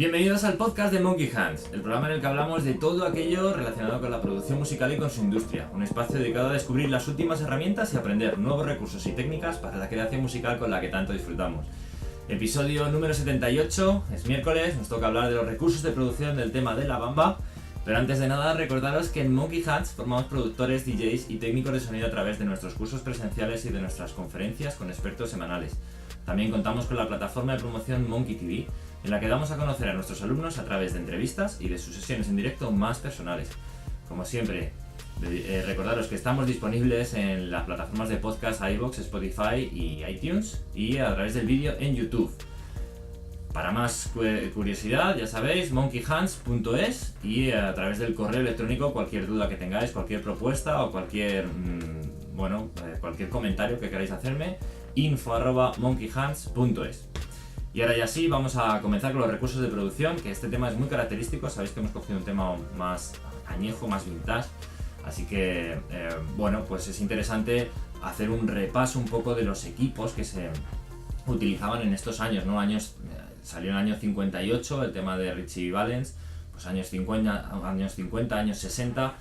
Bienvenidos al podcast de Monkey Hands, el programa en el que hablamos de todo aquello relacionado con la producción musical y con su industria. Un espacio dedicado a descubrir las últimas herramientas y aprender nuevos recursos y técnicas para la creación musical con la que tanto disfrutamos. Episodio número 78, es miércoles, nos toca hablar de los recursos de producción del tema de la bamba. Pero antes de nada, recordaros que en Monkey Hands formamos productores, DJs y técnicos de sonido a través de nuestros cursos presenciales y de nuestras conferencias con expertos semanales. También contamos con la plataforma de promoción Monkey TV, en la que damos a conocer a nuestros alumnos a través de entrevistas y de sus sesiones en directo más personales. Como siempre, recordaros que estamos disponibles en las plataformas de podcast iVoox, Spotify y iTunes y a través del vídeo en YouTube. Para más curiosidad, ya sabéis, monkeyhands.es y a través del correo electrónico cualquier duda que tengáis, cualquier propuesta o cualquier comentario que queráis hacerme, info@monkeyhands.es. Y ahora ya sí, vamos a comenzar con los recursos de producción, que este tema es muy característico. Sabéis que hemos cogido un tema más añejo, más vintage, así que pues es interesante hacer un repaso un poco de los equipos que se utilizaban en estos años, ¿no? Salió en el año 58 el tema de Ritchie Valens, pues años 50, años 60,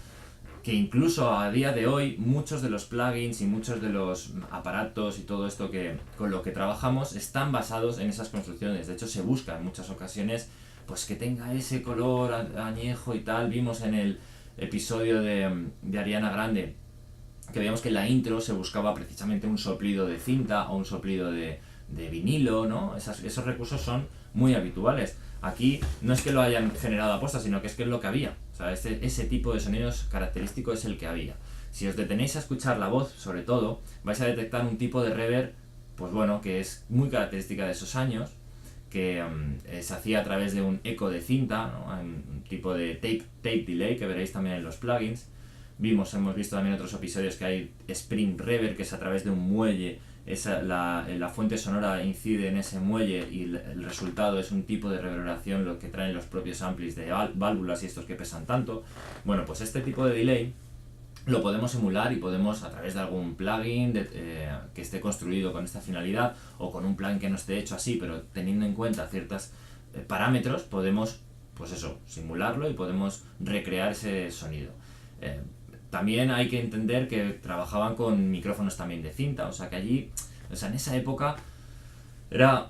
que incluso a día de hoy muchos de los plugins y muchos de los aparatos y todo esto con lo que trabajamos están basados en esas construcciones. De hecho, se busca en muchas ocasiones pues que tenga ese color añejo y tal. Vimos en el episodio de Ariana Grande que veíamos que en la intro se buscaba precisamente un soplido de cinta o un soplido de vinilo, ¿no? Esos recursos son muy habituales. Aquí no es que lo hayan generado a posta, sino que es lo que había. O sea, ese tipo de sonidos característico es el que había. Si os detenéis a escuchar la voz, sobre todo, vais a detectar un tipo de reverb, pues bueno, que es muy característica de esos años, que se hacía a través de un eco de cinta, ¿no? Un tipo de tape delay que veréis también en los plugins. Hemos visto también otros episodios que hay spring reverb, que es a través de un muelle. La fuente sonora incide en ese muelle y el resultado es un tipo de reverberación, lo que traen los propios amplis de válvulas y estos que pesan tanto. Bueno, pues este tipo de delay lo podemos emular y podemos, a través de algún plugin que esté construido con esta finalidad, o con un plugin que no esté hecho así, pero teniendo en cuenta ciertos parámetros, podemos, pues eso, simularlo y podemos recrear ese sonido. También hay que entender que trabajaban con micrófonos también de cinta, o sea que allí, en esa época la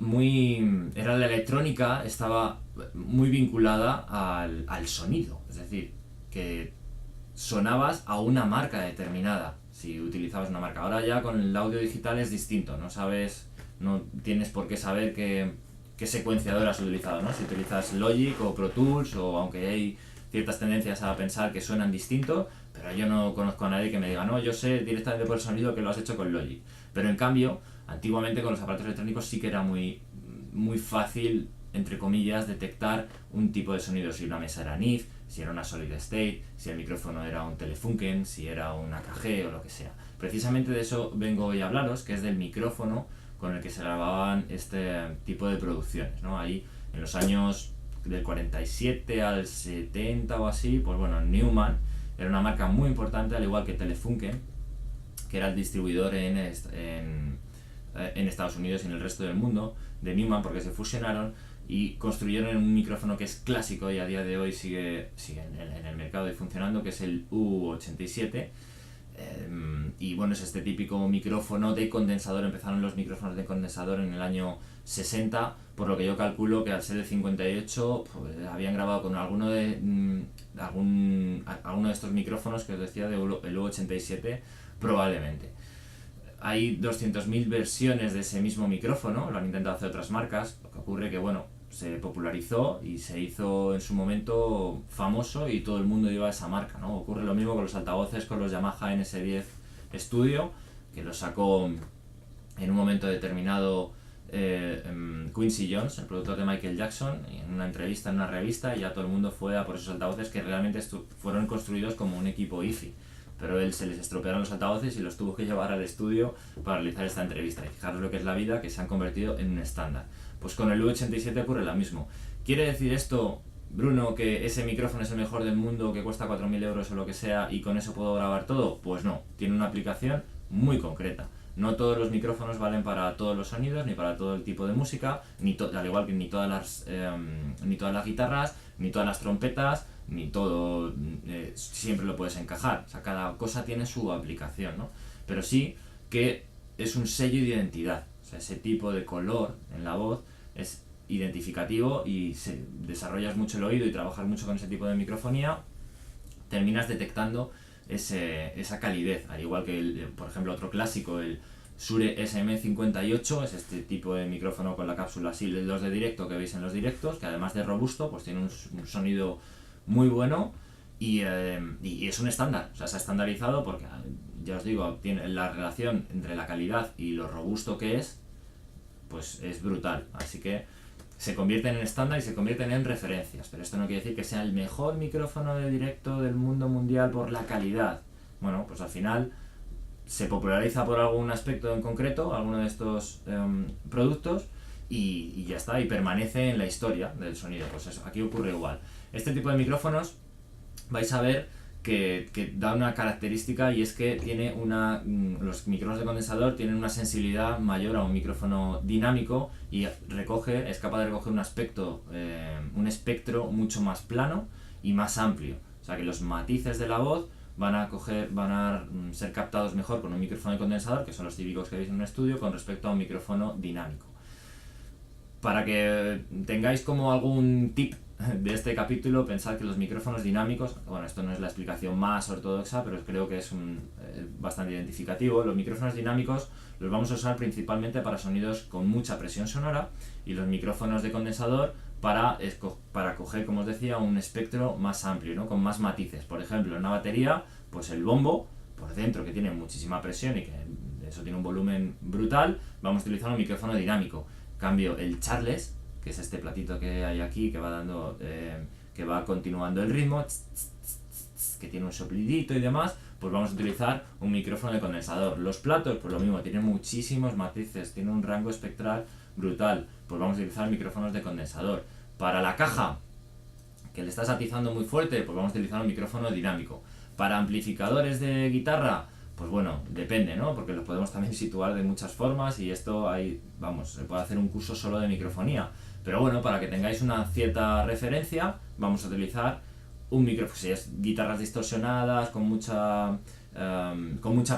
electrónica estaba muy vinculada al sonido, es decir, que sonabas a una marca determinada si utilizabas una marca. Ahora ya con el audio digital es distinto, no tienes por qué saber qué secuenciador has utilizado, ¿no? Si utilizas Logic o Pro Tools, o aunque hay ciertas tendencias a pensar que suenan distinto, pero yo no conozco a nadie que me diga, no, yo sé directamente por el sonido que lo has hecho con Logic. Pero en cambio, antiguamente con los aparatos electrónicos sí que era muy fácil, entre comillas, detectar un tipo de sonido, si una mesa era NIF, si era una Solid State, si el micrófono era un Telefunken, si era un AKG o lo que sea. Precisamente de eso vengo hoy a hablaros, que es del micrófono con el que se grababan este tipo de producciones, ¿no? Ahí, en los años del 47 al 70 o así, pues bueno, Neumann era una marca muy importante, al igual que Telefunken, que era el distribuidor en Estados Unidos y en el resto del mundo de Neumann, porque se fusionaron y construyeron un micrófono que es clásico y a día de hoy sigue en el mercado y funcionando, que es el U87. Y bueno, es este típico micrófono de condensador. Empezaron los micrófonos de condensador en el año 60, por lo que yo calculo que al ser el 58 pues, habían grabado con alguno de estos micrófonos que os decía, el U87 probablemente. Hay 200.000 versiones de ese mismo micrófono, lo han intentado hacer otras marcas. Lo que ocurre que bueno, se popularizó y se hizo en su momento famoso y todo el mundo iba a esa marca, ¿no? Ocurre lo mismo con los altavoces, con los Yamaha NS10 Studio, que los sacó en un momento determinado Quincy Jones, el productor de Michael Jackson, en una entrevista en una revista, y ya todo el mundo fue a por esos altavoces que realmente fueron construidos como un equipo hi-fi, pero se les estropearon los altavoces y los tuvo que llevar al estudio para realizar esta entrevista. Y fijaros lo que es la vida, que se han convertido en un estándar. Pues con el U87 ocurre lo mismo. ¿Quiere decir esto, Bruno, que ese micrófono es el mejor del mundo, que cuesta 4.000 euros o lo que sea, y con eso puedo grabar todo? Pues no, tiene una aplicación muy concreta. No todos los micrófonos valen para todos los sonidos, ni para todo el tipo de música, al igual que ni todas las guitarras, ni todas las trompetas, ni todo siempre lo puedes encajar. O sea, cada cosa tiene su aplicación, ¿no? Pero sí que es un sello de identidad. O sea, ese tipo de color en la voz es identificativo, y si desarrollas mucho el oído y trabajas mucho con ese tipo de microfonía, terminas detectando esa calidez, al igual que por ejemplo otro clásico, el Shure SM58, es este tipo de micrófono con la cápsula así, los de directo que veis en los directos, que además de robusto, pues tiene un sonido muy bueno, y es un estándar. O sea, se ha estandarizado porque, ya os digo, tiene la relación entre la calidad y lo robusto que es, pues es brutal. Así que se convierten en estándar y se convierten en referencias, pero esto no quiere decir que sea el mejor micrófono de directo del mundo mundial por la calidad. Bueno, pues al final se populariza por algún aspecto en concreto, alguno de estos productos, y ya está, y permanece en la historia del sonido. Pues eso, aquí ocurre igual. Este tipo de micrófonos vais a ver que da una característica, y es que tiene los micrófonos de condensador tienen una sensibilidad mayor a un micrófono dinámico, y es capaz de recoger un espectro mucho más plano y más amplio. O sea que los matices de la voz van a ser captados mejor con un micrófono de condensador, que son los típicos que veis en un estudio, con respecto a un micrófono dinámico. Para que tengáis como algún tip de este capítulo, pensad que los micrófonos dinámicos, bueno, esto no es la explicación más ortodoxa, pero creo que es bastante identificativo. Los micrófonos dinámicos los vamos a usar principalmente para sonidos con mucha presión sonora, y los micrófonos de condensador para coger, como os decía, un espectro más amplio, ¿no? Con más matices. Por ejemplo, en una batería, pues el bombo por dentro, que tiene muchísima presión y que eso tiene un volumen brutal, vamos a utilizar un micrófono dinámico. En cambio, el Charles, que es este platito que hay aquí, que va continuando el ritmo, que tiene un soplidito y demás, pues vamos a utilizar un micrófono de condensador. Los platos, pues lo mismo, tienen muchísimos matices, tienen un rango espectral brutal, pues vamos a utilizar micrófonos de condensador. Para la caja, que le estás atizando muy fuerte, pues vamos a utilizar un micrófono dinámico. Para amplificadores de guitarra, pues bueno, depende, ¿no? Porque los podemos también situar de muchas formas, y esto se puede hacer un curso solo de microfonía. Pero bueno, para que tengáis una cierta referencia, vamos a utilizar un micrófono. Si es guitarras distorsionadas, con mucha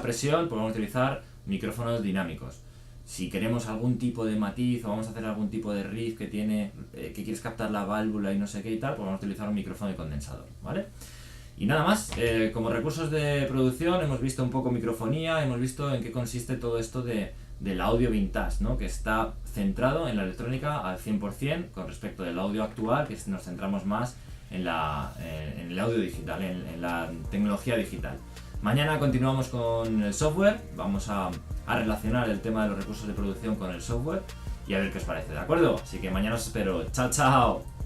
presión, pues vamos a utilizar micrófonos dinámicos. Si queremos algún tipo de matiz, o vamos a hacer algún tipo de riff que quieres captar la válvula y no sé qué y tal, pues vamos a utilizar un micrófono de condensador, ¿vale? Y nada más, como recursos de producción hemos visto un poco microfonía, hemos visto en qué consiste todo esto del audio vintage, ¿no? Que está centrado en la electrónica al 100% con respecto del audio actual, que nos centramos más en el audio digital, en la tecnología digital. Mañana continuamos con el software, vamos a relacionar el tema de los recursos de producción con el software y a ver qué os parece, ¿de acuerdo? Así que mañana os espero. ¡Chao, chao!